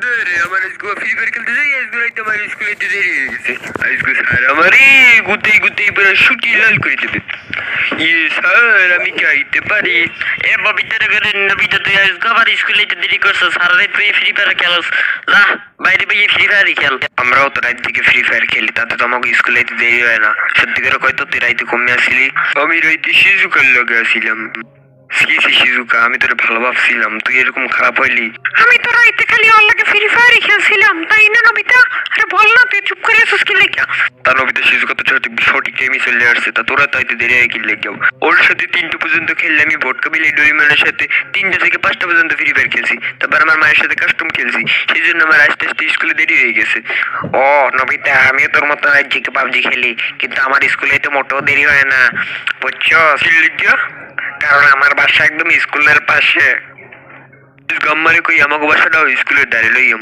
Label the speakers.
Speaker 1: দেরে আমার school free fire খেলতে যাই আজকে রাইতে আমার স্কুলে যেতে দেরি হয়ে গেছে আজকে স্যার আমারে গুতেই গুতেই পুরো শুটি লাল করে দেবে ইয়ে স্যার আমি কি আইতে পারি?
Speaker 2: এ ববিতার করে নবিতা তুই আজকে আবার স্কুলে যেতে দেরি করছিস সারা রাত তুই ফ্রি ফায়ার খেলস যা বাইরে বাইরে ফ্রি ফায়ারই খেল।
Speaker 1: আমরাও তো রাত থেকে ফ্রি ফায়ার খেলি তাতে তো আমাকে স্কুলে যেতে দেরি হয় না। সত্যি করে কয়তো তুই রাইতে কমে আসলি? আমি রাইতে শিজুকার লগে আসিলাম। শিজুকা আমি তোরে ভালো ভাবছিলাম, তুই এরকম খারাপ হইলি?
Speaker 2: আমি তো রাইতে খালি ওর লাগে ফ্রি ফায়ারই খেলছিলাম তাই না নবিতা? আরে বল না তুই চুপ করে আছিস কি লেখা?
Speaker 1: তা নবিতা শিজুকা তো সঠিক টাইমে চলে আসছে, তা তোরা তাইতে দেরি হয় কি লেগে? ওর সাথে 3টা পর্যন্ত খেললে, আমি ভোটকা বিলি ডরিমানের সাথে 3টা থেকে 5টা পর্যন্ত ফ্রি ফায়ার খেলছি, তারপর আমার মায়ের সাথে কাস্টম খেলছি, সেই জন্য আমার আস্তে আস্তে স্কুলে দেরি হয়ে গেছে। ও নবিতা, আমিও তোর মতো রাজ্যকে পাবজি খেলি, কিন্তু আমার স্কুলে তো মোটেও দেরি হয় না, বুঝছো? কারণ আমার বাসা একদম স্কুলের পাশে। গাম্মারে কই আমাকে বাসাটাও স্কুলের দাঁড়িয়ে লইয়া